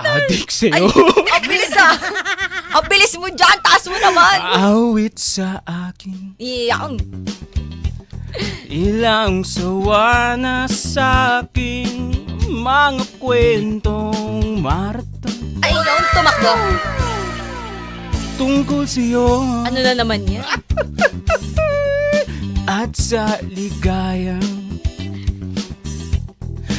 Adik Ay, sa'yo. ang bilis ah. Ang bilis mo dyan. Taas mo naman. Awit sa akin. Iyang. Ilang sawa na sa aking mga kwentong marathon Ay, yun. Tumakbo. tungkol sa'yo Ano na naman yan? at sa ligayang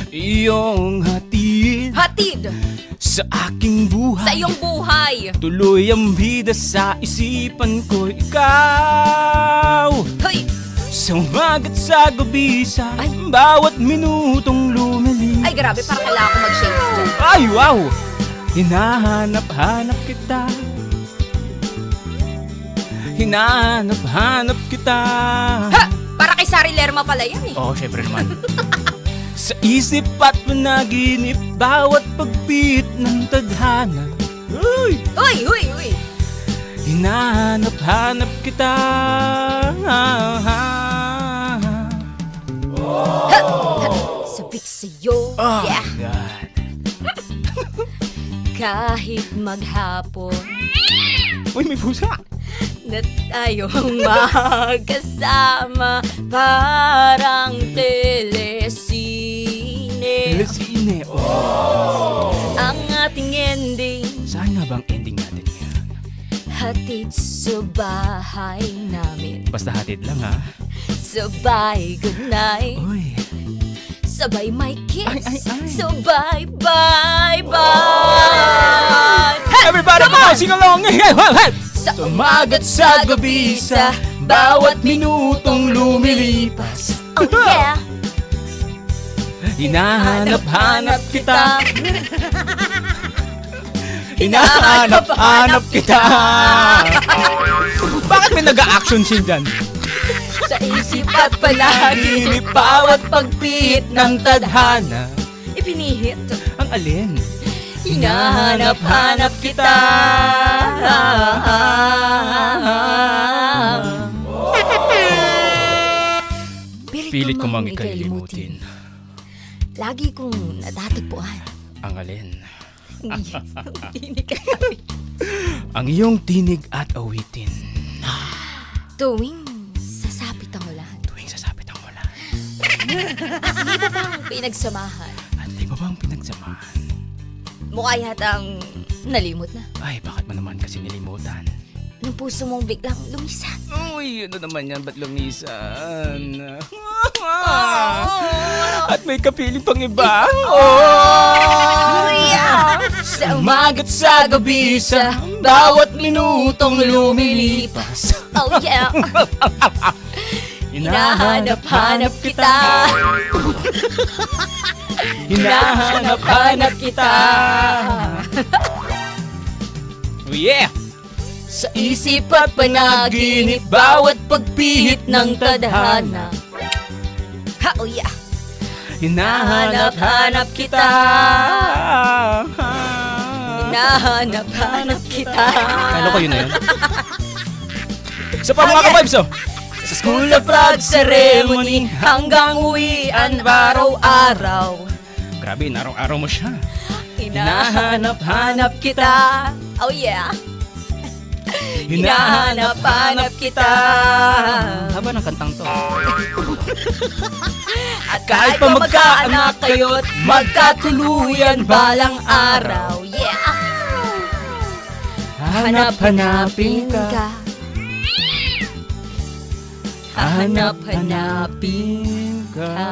iyong hatid Hatid. sa aking buhay. Sa iyong buhay. Tuloy ang bida sa isipan ko, ikaw. Hoy. Sa umagat sa gabi sa Ay. bawat minutong lumilipas. Ay, grabe. Parang kailangan ko mag-shades dyan. Ay, wow! Hinahanap-hanap kita. Hinahanap-hanap kita. Ha! Para kay Sari Lerma pala yan eh. Oo, syempre naman. Sa isip at panaginip, bawat pagpit ng tadhana. Uy! Uy, uy, uy. Hinahanap-hanap kita. Sabik sa'yo. Oh Yeah. my God. Kahit maghapon Uy, may pusa. na tayong magkasama, parang telesine. Lasine. Oh. Ang ating ending, Saan nga bang ending natin ngayon? hatid sa bahay namin. Basta hatid lang ha. Sabay good night, Uy. sabay my kiss. Ay. Sabay bye bye. Everybody, come on, sing along. Sa Umagat sa gabi sa bawat minutong lumilipas. Oh yeah. Hinahanap-hanap kita. Hinahanap-hanap kita. Bakit may nag-a-action scene dyan? Sa isip at palagi, Panaginip bawat pagpit ng tadhana. ipinihit. Ang alin? Hinahanap-hanap kita. Pilit ko mang ikalimutin. Lagi kong natatagpuan. Ang alin? Tinig ka namin. Ang iyong tinig at awitin. Tuwing sasapit ang ulan. Tuwing sasapit ang wala. Di ba bang pinagsamahan? At di ba bang pinagsamahan? Mukha yatang nalimot na. Ay, bakit mo naman kasi nilimutan? Nung puso mong biglang lumisan. Uy, ano naman yan? Ba't lumisan? At may kapiling pang iba? Oh, yeah. Sa Umagat sa gabi sa bawat minutong lumilipas. Oh yeah. Hinahanap-hanap kita. Hinahanap-hanap kita. Oh yeah! Sa isip at panaginip, bawat pagpihit ng tadhana. Ha, oh yeah. Hinahanap-hanap kita. Hinahanap-hanap kita. Ano ko yun na yun? Sa pa mga ka-vibes oh! Sa school of flag ceremony, hanggang uwian araw-araw. Grabe, araw-araw mo siya. Hinahanap-hanap kita. Oh yeah. Hinahanap-hanap kita. Haba ng kantang to. At kahit pa magkaanak kayo't magkatuluyan balang araw. Yeah. Hanap-hanapin ka. Hanap-hanapin Hanap-hanapin ka. ka.